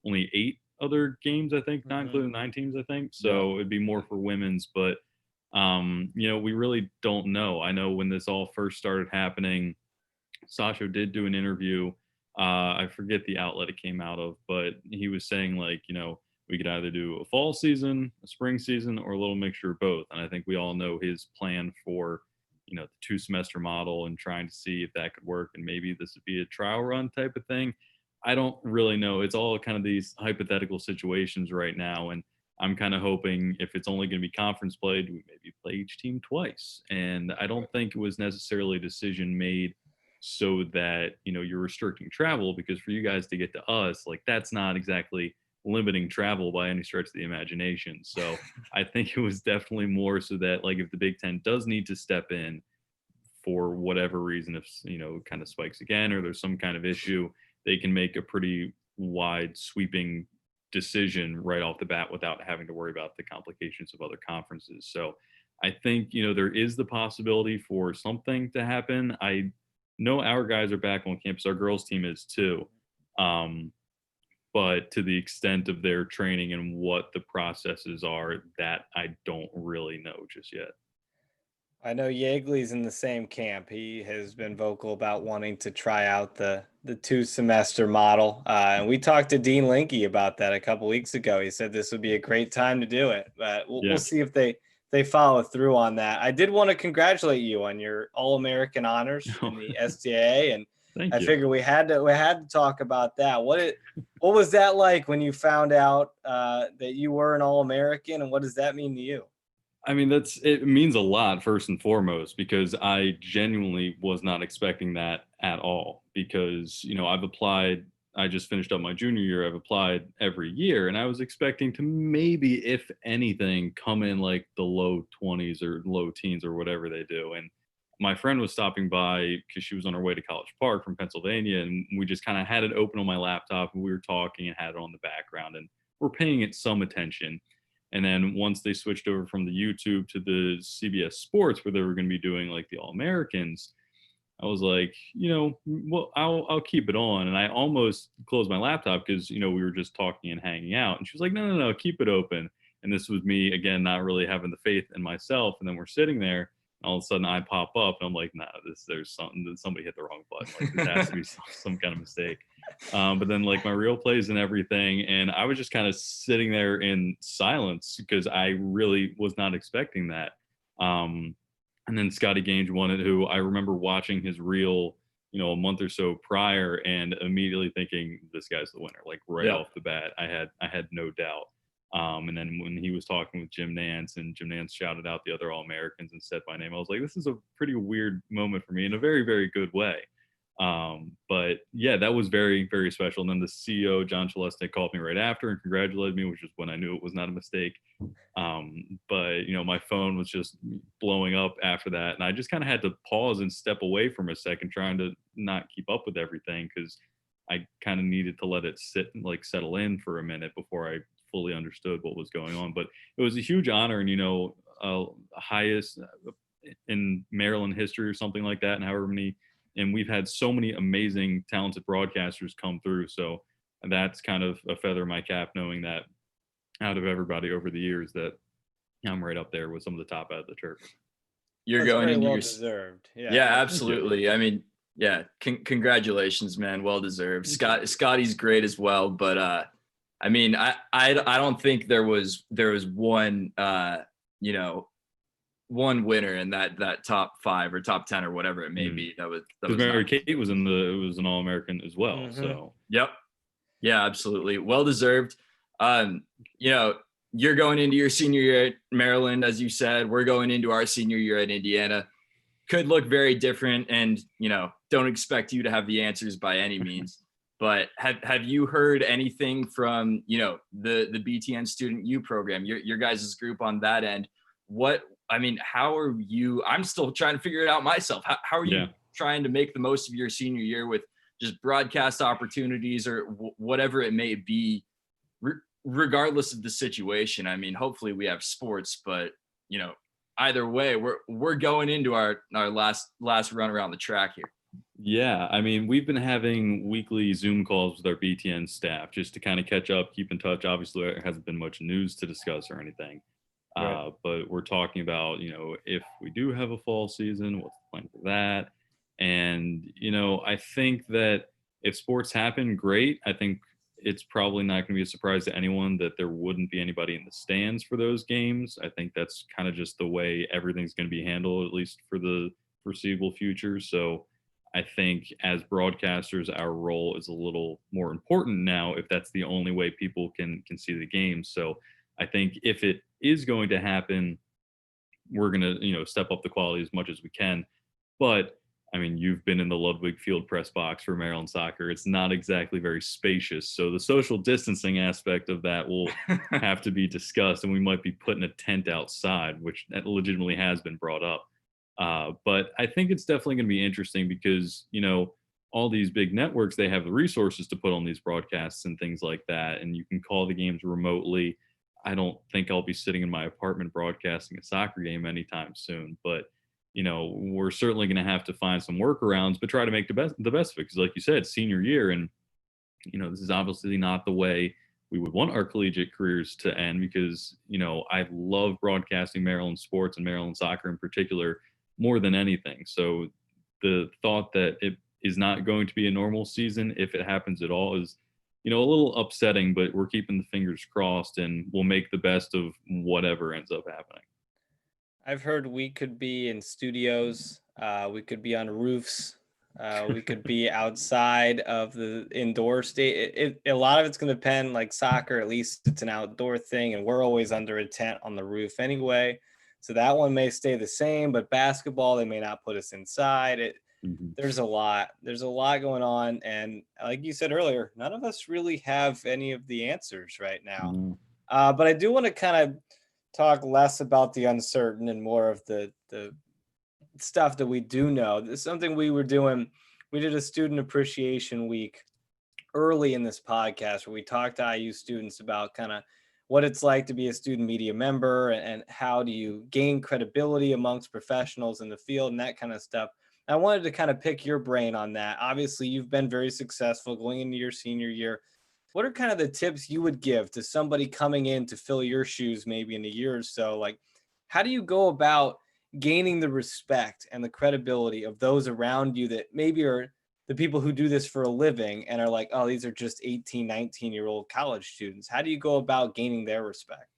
only 8 other games, I think, not including 9 teams, I think. So it'd be more for women's, but we really don't know. I know when this all first started happening, Sasha did do an interview. I forget the outlet it came out of, but he was saying we could either do a fall season, a spring season, or a little mixture of both. And I think we all know his plan for, the 2-semester model and trying to see if that could work. And maybe this would be a trial run type of thing. I don't really know. It's all kind of these hypothetical situations right now. And I'm kind of hoping if it's only going to be conference played, we maybe play each team twice. And I don't think it was necessarily a decision made so that, you're restricting travel, because for you guys to get to us, that's not exactly limiting travel by any stretch of the imagination. So I think it was definitely more so that if the Big Ten does need to step in for whatever reason, if, it kind of spikes again, or there's some kind of issue, they can make a pretty wide sweeping decision right off the bat without having to worry about the complications of other conferences. So I think, there is the possibility for something to happen. I know our guys are back on campus. Our girls team is too. But to the extent of their training and what the processes are, that I don't really know just yet. I know Yeagley's in the same camp. He has been vocal about wanting to try out the 2-semester model. And we talked to Dean Linke about that a couple weeks ago. He said this would be a great time to do it, but we'll see if they follow through on that. I did want to congratulate you on your All-American honors in the STAA, and I figured we had to talk about that. What was that like when you found out that you were an All-American, and what does that mean to you? I mean, it means a lot, first and foremost, because I genuinely was not expecting that at all. Because, I just finished up my junior year. I've applied every year, and I was expecting to maybe, if anything, come in like the low 20s or low teens or whatever they do. And my friend was stopping by because she was on her way to College Park from Pennsylvania, and we just kind of had it open on my laptop, and we were talking and had it on the background, and we're paying it some attention. And then once they switched over from the YouTube to the CBS Sports, where they were going to be doing like the All Americans, I was like, well, I'll keep it on. And I almost closed my laptop because we were just talking and hanging out. And she was like, no, keep it open. And this was me again, not really having the faith in myself. And then we're sitting there, and all of a sudden I pop up, and I'm like, nah, there's something. Somebody hit the wrong button. Like this has to be some kind of mistake. But then like my real plays and everything, and I was just kind of sitting there in silence because I really was not expecting that. And then Scotty Gange won it, who I remember watching his reel, a month or so prior, and immediately thinking this guy's the winner, like right off the bat. I had no doubt. And then when he was talking with Jim Nance, and Jim Nance shouted out the other All-Americans and said my name, I was like, this is a pretty weird moment for me in a very, very good way. But yeah, that was very, very special. And then the CEO, John Celeste, called me right after and congratulated me, which is when I knew it was not a mistake. But my phone was just blowing up after that. And I just kind of had to pause and step away from a second, trying to not keep up with everything, because I kind of needed to let it sit and like settle in for a minute before I fully understood what was going on. But it was a huge honor, and highest in Maryland history or something like that, and however many. And we've had so many amazing, talented broadcasters come through. So that's kind of a feather in my cap, knowing that out of everybody over the years, that I'm right up there with some of the top out of the turf. You're going into well your deserved. Yeah, absolutely. I mean, yeah, congratulations, man. Well deserved. Scotty's great as well, but I mean, I don't think there was one one winner in that top 5 or top 10 or whatever it may be. That was Mary Kate was was an All-American as well. Mm-hmm. So yep, yeah, absolutely, well deserved. You're going into your senior year at Maryland, as you said. We're going into our senior year at Indiana. Could look very different, and don't expect you to have the answers by any means. But have you heard anything from the BTN Student U program, your guys' group on that end? How are you? I'm still trying to figure it out myself. How are you trying to make the most of your senior year with just broadcast opportunities or whatever it may be, regardless of the situation? I mean, hopefully we have sports, but either way, we're going into our last run around the track here. Yeah, I mean, we've been having weekly Zoom calls with our BTN staff just to kind of catch up, keep in touch. Obviously, there hasn't been much news to discuss or anything. Right. But we're talking about, if we do have a fall season, what's the plan for that? And, I think that if sports happen, great. I think it's probably not going to be a surprise to anyone that there wouldn't be anybody in the stands for those games. I think that's kind of just the way everything's going to be handled, at least for the foreseeable future. So I think as broadcasters, our role is a little more important now, if that's the only way people can see the game. So I think if it is going to happen, we're going to, step up the quality as much as we can. But I mean, you've been in the Ludwig Field press box for Maryland soccer. It's not exactly very spacious. So the social distancing aspect of that will have to be discussed. And we might be putting a tent outside, which legitimately has been brought up. But I think it's definitely going to be interesting because, all these big networks, they have the resources to put on these broadcasts and things like that. And you can call the games remotely. I don't think I'll be sitting in my apartment broadcasting a soccer game anytime soon, but we're certainly going to have to find some workarounds, but try to make the best of it. Because like you said, senior year, and this is obviously not the way we would want our collegiate careers to end, because I love broadcasting Maryland sports and Maryland soccer in particular more than anything. So the thought that it is not going to be a normal season, if it happens at all, is, a little upsetting, but we're keeping the fingers crossed and we'll make the best of whatever ends up happening. I've heard we could be in studios, we could be on roofs, we could be outside of the indoor state. A lot of it's going to depend, like soccer, at least it's an outdoor thing, and we're always under a tent on the roof anyway. So that one may stay the same, but basketball, they may not put us inside. Mhm. There's a lot. There's a lot going on. And like you said earlier, none of us really have any of the answers right now. Mm. But I do want to kind of talk less about the uncertain and more of the stuff that we do know. This is something we were doing. We did a student appreciation week early in this podcast where we talked to IU students about kind of what it's like to be a student media member and how do you gain credibility amongst professionals in the field and that kind of stuff. I wanted to kind of pick your brain on that. Obviously, you've been very successful going into your senior year. What are kind of the tips you would give to somebody coming in to fill your shoes maybe in a year or so? Like, how do you go about gaining the respect and the credibility of those around you that maybe are the people who do this for a living and are like, oh, these are just 18, 19-year-old college students? How do you go about gaining their respect?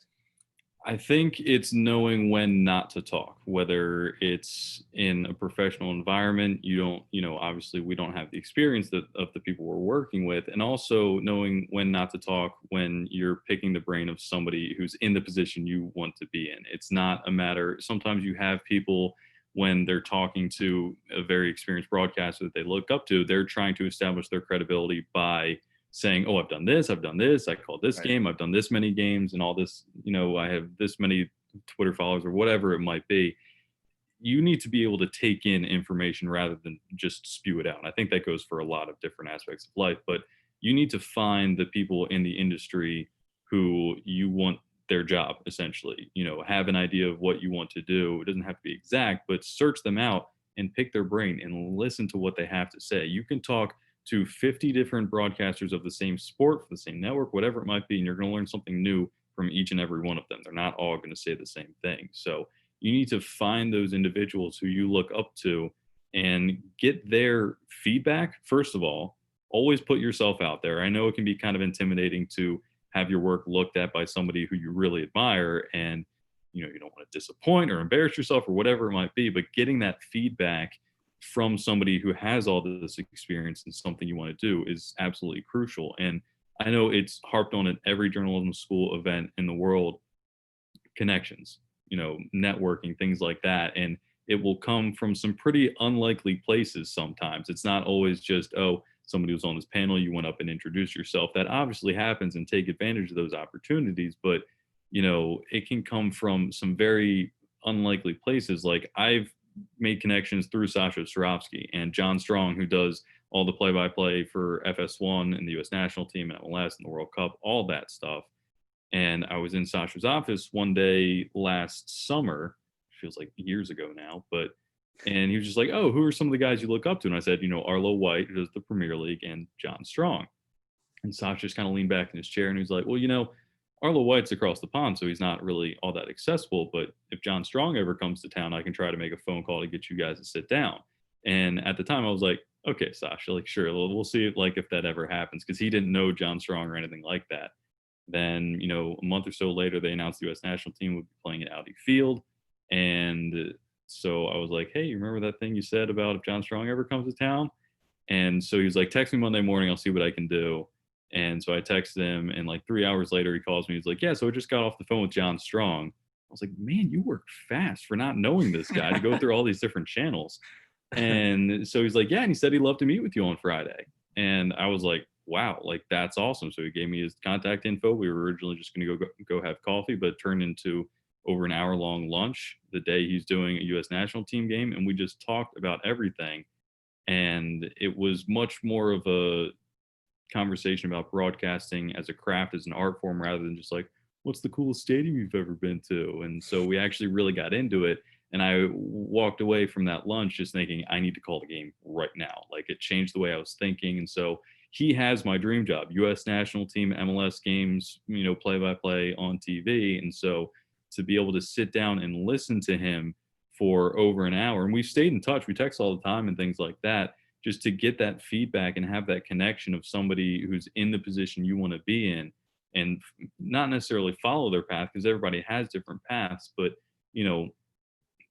I think it's knowing when not to talk, whether it's in a professional environment. You don't, obviously we don't have the experience of the people we're working with, and also knowing when not to talk when you're picking the brain of somebody who's in the position you want to be in. It's not a matter, sometimes you have people when they're talking to a very experienced broadcaster that they look up to, they're trying to establish their credibility by saying, oh, I've done this, I called this game, I've done this many games and all this, I have this many Twitter followers or whatever it might be. You need to be able to take in information rather than just spew it out. And I think that goes for a lot of different aspects of life, but you need to find the people in the industry who you want their job, essentially, have an idea of what you want to do. It doesn't have to be exact, but search them out and pick their brain and listen to what they have to say. You can talk to 50 different broadcasters of the same sport, for the same network, whatever it might be, and you're going to learn something new from each and every one of them. They're not all going to say the same thing. So you need to find those individuals who you look up to and get their feedback. First of all, always put yourself out there. I know it can be kind of intimidating to have your work looked at by somebody who you really admire, and you don't want to disappoint or embarrass yourself or whatever it might be, but getting that feedback from somebody who has all this experience in something you want to do is absolutely crucial. And I know it's harped on at every journalism school event in the world: connections, networking, things like that. And it will come from some pretty unlikely places sometimes. It's not always just, oh, somebody was on this panel, you went up and introduced yourself. That obviously happens, and take advantage of those opportunities. But, it can come from some very unlikely places. Like, I've made connections through Sasha Swarovski and John Strong, who does all the play-by-play for FS1 and the U.S. national team and MLS and the World Cup, all that stuff. And I was in Sasha's office one day last summer, feels like years ago now, and he was just like, oh, who are some of the guys you look up to? And I said, Arlo White, who does the Premier League, and John Strong. And Sasha just kind of leaned back in his chair and he was like, well, Arlo White's across the pond, so he's not really all that accessible. But if John Strong ever comes to town, I can try to make a phone call to get you guys to sit down. And at the time I was like, okay, Sasha, like, sure, we'll see if that ever happens, because he didn't know John Strong or anything like that. Then, a month or so later, they announced the U.S. national team would be playing at Audi Field. And so I was like, hey, you remember that thing you said about if John Strong ever comes to town? And so he was like, text me Monday morning, I'll see what I can do. And so I texted him, and like 3 hours later, he calls me. He's like, yeah, so I just got off the phone with John Strong. I was like, man, you work fast for not knowing this guy to go through all these different channels. And so he's like, yeah, and he said he'd love to meet with you on Friday. And I was like, wow, like, that's awesome. So he gave me his contact info. We were originally just going to go have coffee, but it turned into over an hour-long lunch the day he's doing a U.S. national team game. And we just talked about everything. And it was much more of a conversation about broadcasting as a craft, as an art form, rather than just like, what's the coolest stadium you've ever been to? And so we actually really got into it. And I walked away from that lunch just thinking, I need to call the game right now. Like, it changed the way I was thinking. And so he has my dream job: U.S. national team, MLS games, play-by-play on TV. And so to be able to sit down and listen to him for over an hour. And we've stayed in touch. We text all the time and things like that, just to get that feedback and have that connection of somebody who's in the position you want to be in, and not necessarily follow their path, because everybody has different paths, but,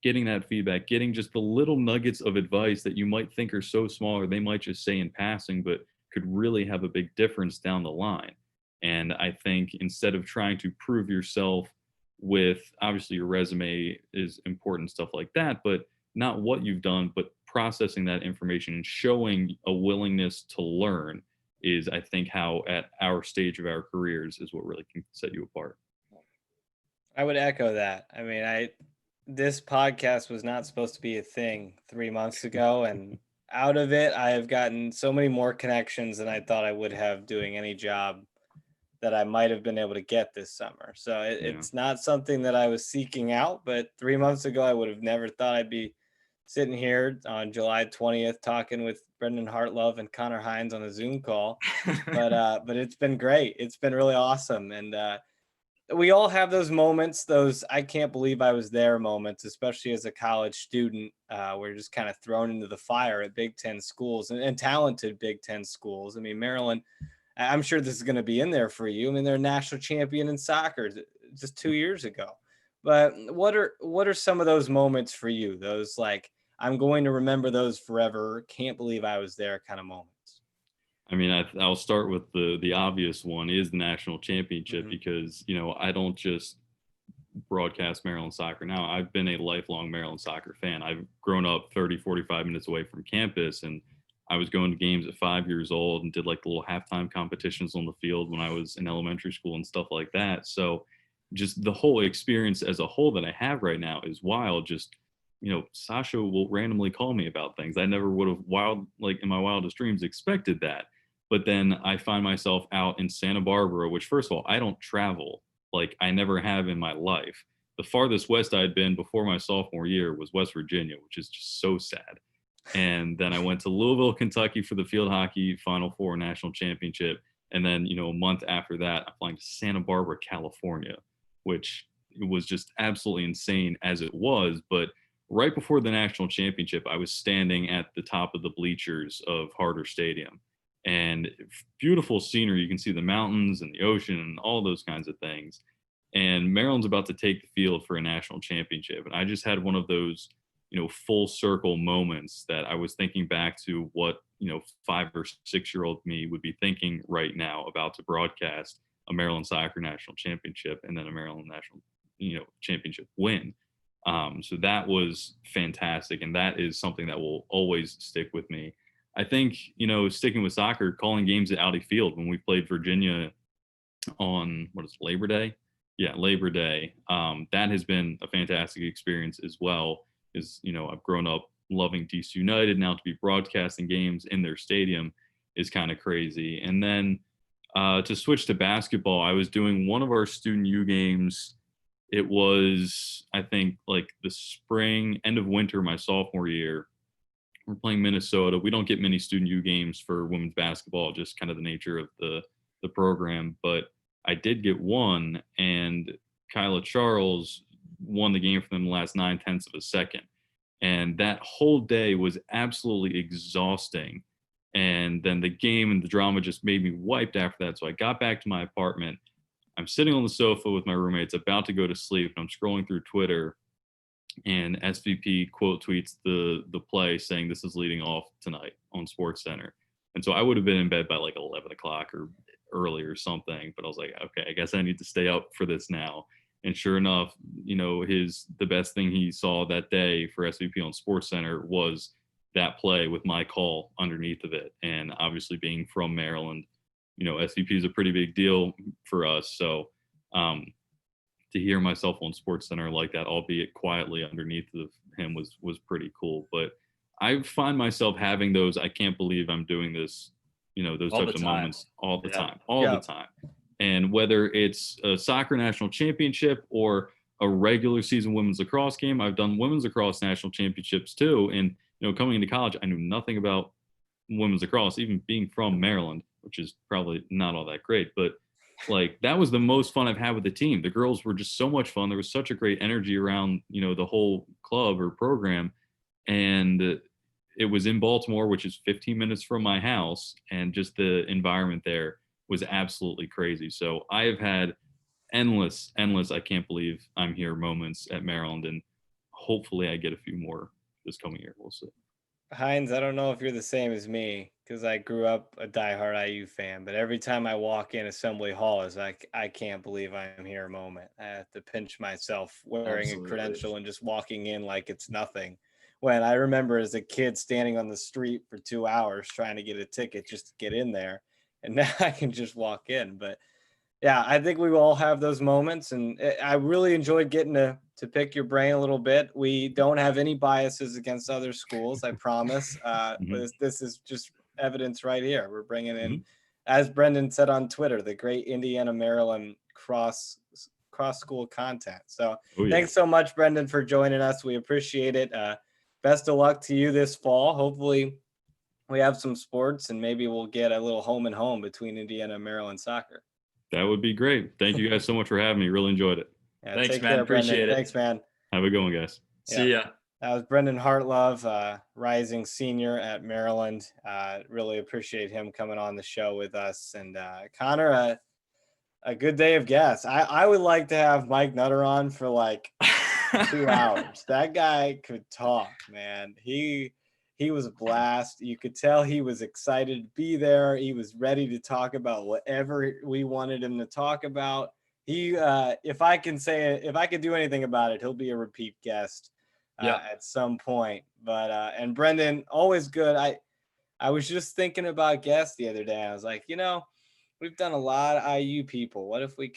getting that feedback, getting just the little nuggets of advice that you might think are so small, or they might just say in passing, but could really have a big difference down the line. And I think instead of trying to prove yourself with, obviously your resume is important, stuff like that, but not what you've done, but processing that information and showing a willingness to learn is, I think, how at our stage of our careers is what really can set you apart. I would echo that. I mean, this podcast was not supposed to be a thing 3 months ago, and out of it, I have gotten so many more connections than I thought I would have doing any job that I might have been able to get this summer. So it's not something that I was seeking out, but 3 months ago, I would have never thought I'd be sitting here on July 20th talking with Brendan Hartlove and Connor Hines on a Zoom call. But it's been great. It's been really awesome. And we all have those moments, those I can't believe I was there moments, especially as a college student. We're just kind of thrown into the fire at Big Ten schools and talented Big Ten schools. I mean, Maryland, I'm sure this is going to be in there for you. I mean, they're a national champion in soccer just 2 years ago. But what are some of those moments for you? Those, like, I'm going to remember those forever, can't believe I was there kind of moments. I mean, I'll start with the obvious one is the national championship, because, I don't just broadcast Maryland soccer now. I've been a lifelong Maryland soccer fan. I've grown up 30, 45 minutes away from campus, and I was going to games at 5 years old and did like the little halftime competitions on the field when I was in elementary school and stuff like that. So just the whole experience as a whole that I have right now is wild. Just, Sasha will randomly call me about things. I never would have in my wildest dreams expected that. But then I find myself out in Santa Barbara, which, first of all, I don't travel like I never have in my life. The farthest west I had been before my sophomore year was West Virginia, which is just so sad. And then I went to Louisville, Kentucky for the field hockey Final Four national championship. And then, a month after that, I'm flying to Santa Barbara, California, which was just absolutely insane as it was. But right before the national championship, I was standing at the top of the bleachers of Harder Stadium. And beautiful scenery. You can see the mountains and the ocean and all those kinds of things. And Maryland's about to take the field for a national championship. And I just had one of those, full circle moments that I was thinking back to what, 5 or 6 year old me would be thinking right now about to broadcast a Maryland soccer national championship and then a Maryland national, championship win. So that was fantastic. And that is something that will always stick with me. I think, sticking with soccer, calling games at Audi Field when we played Virginia on, Labor Day? Yeah, Labor Day. That has been a fantastic experience as well. I've grown up loving DC United. Now to be broadcasting games in their stadium is kind of crazy. And then to switch to basketball, I was doing one of our student U games. It was, I think, like the spring, end of winter, my sophomore year. We're playing Minnesota. We don't get many student U games for women's basketball, just kind of the nature of the program. But I did get one, and Kyla Charles won the game for them the last 9/10 of a second. And that whole day was absolutely exhausting. And then the game and the drama just made me wiped after that. So I got back to my apartment. I'm sitting on the sofa with my roommates, about to go to sleep, and I'm scrolling through Twitter. And SVP quote tweets the play saying this is leading off tonight on Sports Center. And so I would have been in bed by like 11 o'clock or early or something, but I was like, okay, I guess I need to stay up for this now. And sure enough, the best thing he saw that day for SVP on Sports Center was that play with my call underneath of it. And obviously being from Maryland, SVP is a pretty big deal for us. So, to hear myself on Sports Center like that, albeit quietly underneath of him, was pretty cool. But I find myself having those, I can't believe I'm doing this, those All types of moments all the time, the time. And whether it's a soccer national championship or a regular season women's lacrosse game, I've done women's lacrosse national championships too. And, coming into college, I knew nothing about women's lacrosse, even being from Maryland, which is probably not all that great. But like that was the most fun I've had with the team. The girls were just so much fun. There was such a great energy around, the whole club or program. And it was in Baltimore, which is 15 minutes from my house. And just the environment there was absolutely crazy. So I have had endless, I can't believe I'm here moments at Maryland. And hopefully I get a few more this coming year. We'll see. Hines, I don't know if you're the same as me because I grew up a diehard IU fan, but every time I walk in Assembly Hall, is like, I can't believe I'm here moment. I have to pinch myself wearing a Absolutely. credential and just walking in like it's nothing. When I remember as a kid standing on the street for 2 hours trying to get a ticket just to get in there, and now I can just walk in. But yeah, I think we will all have those moments, and I really enjoyed getting to pick your brain a little bit. We don't have any biases against other schools, I promise. Mhm. This is just evidence right here. We're bringing in, Mhm. as Brendan said on Twitter, the great Indiana Maryland cross school content. So Oh, yeah. thanks so much, Brendan, for joining us. We appreciate it. Best of luck to you this fall. Hopefully, we have some sports, and maybe we'll get a little home and home between Indiana and Maryland soccer. That would be great. Thank you guys so much for having me. Really enjoyed it. Yeah, Thanks, take man. care, Brendan. Appreciate it. Thanks, man. Have a good one, guys. See ya. That was Brendan Hartlove, rising senior at Maryland. Really appreciate him coming on the show with us. And Connor, a good day of guests. I would like to have Mike Nutter on for like 2 hours. That guy could talk, man. He was a blast. You could tell he was excited to be there. He was ready to talk about whatever we wanted him to talk about. He, if I can do anything about it, he'll be a repeat guest at some point. But and Brendan, always good. I was just thinking about guests the other day. I was like, we've done a lot of IU people. What if we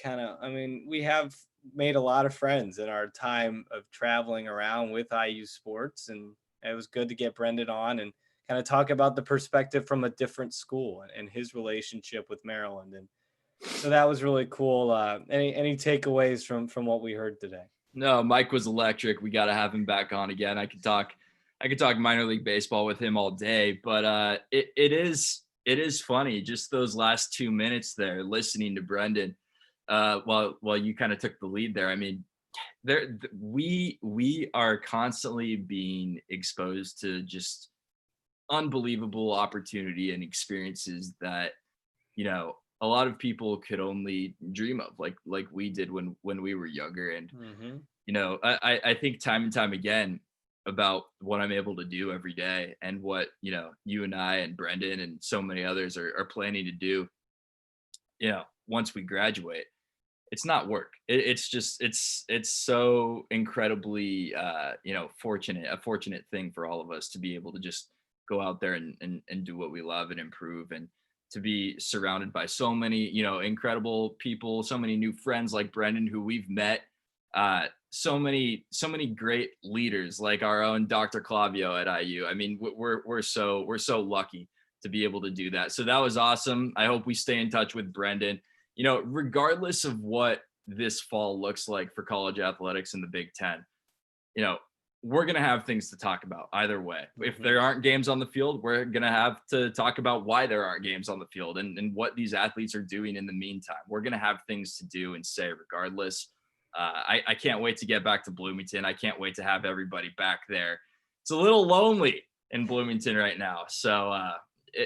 we have made a lot of friends in our time of traveling around with IU sports, and it was good to get Brendan on and kind of talk about the perspective from a different school and his relationship with Maryland. And so that was really cool. Any takeaways from what we heard today? No, Mike was electric. We got to have him back on again. I could talk minor league baseball with him all day, but it is funny just those last 2 minutes there listening to Brendan while you kind of took the lead there. I mean, we are constantly being exposed to just unbelievable opportunity and experiences that a lot of people could only dream of, like we did when we were younger. And I think time and time again about what I'm able to do every day and what you and I and Brendan and so many others are planning to do once we graduate. It's not work. It's so incredibly a fortunate thing for all of us to be able to just go out there and do what we love and improve, and to be surrounded by so many incredible people, so many new friends like Brendan who we've met, so many great leaders like our own Dr. Clavio at IU. I mean, we're so lucky to be able to do that. So that was awesome. I hope we stay in touch with Brendan. Regardless of what this fall looks like for college athletics in the Big Ten, we're going to have things to talk about either way. If there aren't games on the field, we're going to have to talk about why there aren't games on the field and what these athletes are doing in the meantime. We're going to have things to do and say regardless. I can't wait to get back to Bloomington. I can't wait to have everybody back there. It's a little lonely in Bloomington right now. So,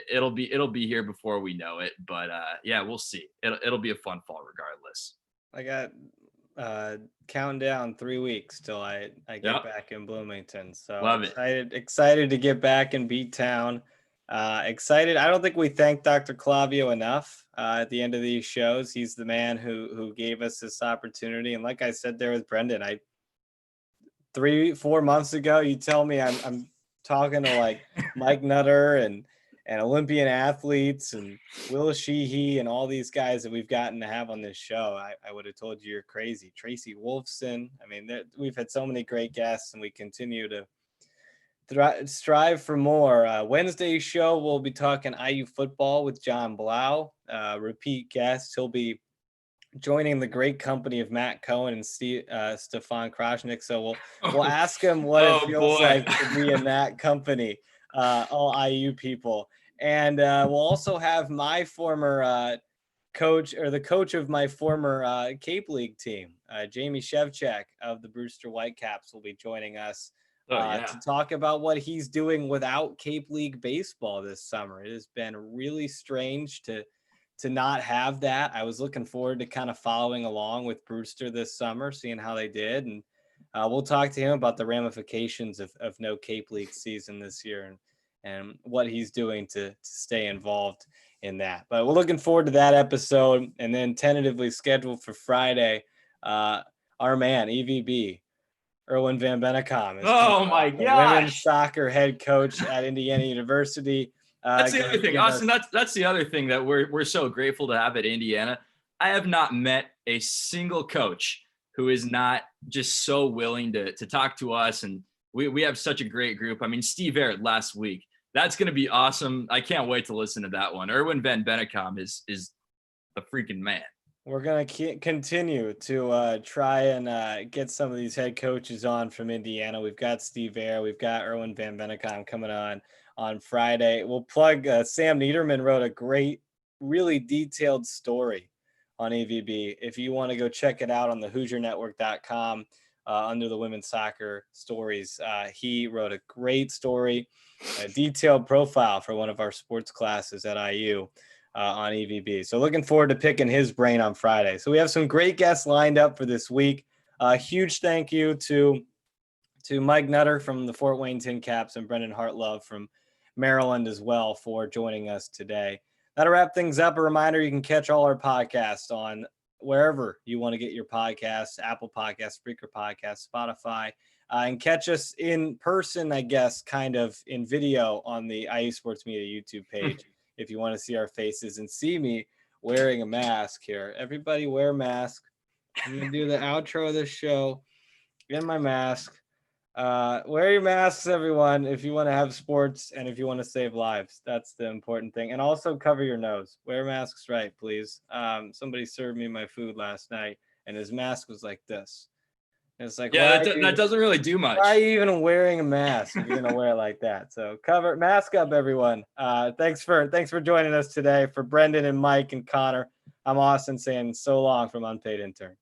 it'll be here before we know it, but yeah, we'll see. It'll be a fun fall regardless. I got counting down 3 weeks till I get back in Bloomington. So Love excited to get back in Beat Town. Excited. I don't think we thank Dr. Clavio enough at the end of these shows. He's the man who gave us this opportunity. And like I said there with Brendan, 3-4 months ago, you tell me I'm talking to like Mike Nutter and Olympian athletes and Will Sheehy and all these guys that we've gotten to have on this show. I would have told you you're crazy. Tracy Wolfson. I mean, we've had so many great guests, and we continue to strive for more. Wednesday's show, we'll be talking IU football with John Blau, repeat guest. He'll be joining the great company of Matt Cohen and Stefan Krasnick. So we'll ask him what it feels like to be in that company. All IU people. And we'll also have my former the coach of my former Cape League team, Jamie Shevchak of the Brewster Whitecaps, will be joining us to talk about what he's doing without Cape League baseball this summer. It has been really strange to not have that. I was looking forward to kind of following along with Brewster this summer, seeing how they did. And we'll talk to him about the ramifications of no Cape League season this year and what he's doing to stay involved in that. But we're looking forward to that episode. And then tentatively scheduled for Friday, our man, EVB, Erwin Van Bennekom, is women's soccer head coach at Indiana University. That's the other thing, Austin. That's the other thing that we're so grateful to have at Indiana. I have not met a single coach who is not just so willing to talk to us, and we have such a great group. I mean, Steve Barrett last week. That's going to be awesome. I can't wait to listen to that one. Erwin Van Bennekom is the freaking man. We're going to continue to try and get some of these head coaches on from Indiana. We've got Steve Barrett. We've got Erwin Van Bennekom coming on Friday. We'll plug Sam Niederman wrote a great, really detailed story on EVB. If you want to go check it out on the HoosierNetwork.com under the women's soccer stories, he wrote a great story, a detailed profile for one of our sports classes at IU on EVB. So looking forward to picking his brain on Friday. So we have some great guests lined up for this week. Huge thank you to Mike Nutter from the Fort Wayne Tin Caps and Brendan Hartlove from Maryland as well for joining us today. That'll wrap things up. A reminder, you can catch all our podcasts on wherever you want to get your podcasts, Apple Podcasts, Spreaker Podcasts, Spotify, and catch us in person, I guess, kind of in video on the IU Sports Media YouTube page if you want to see our faces and see me wearing a mask here. Everybody wear a mask. I'm going to do the outro of this show in my mask. Wear your masks, everyone, if you want to have sports and if you want to save lives. That's the important thing. And also cover your nose. Wear masks right, please. Somebody served me my food last night and his mask was like this. And it's like, yeah, that doesn't really do much. Why are you even wearing a mask if you're gonna wear it like that? So mask up, everyone. Thanks for joining us today. For Brendan and Mike and Connor, I'm Austin saying so long from Unpaid Intern.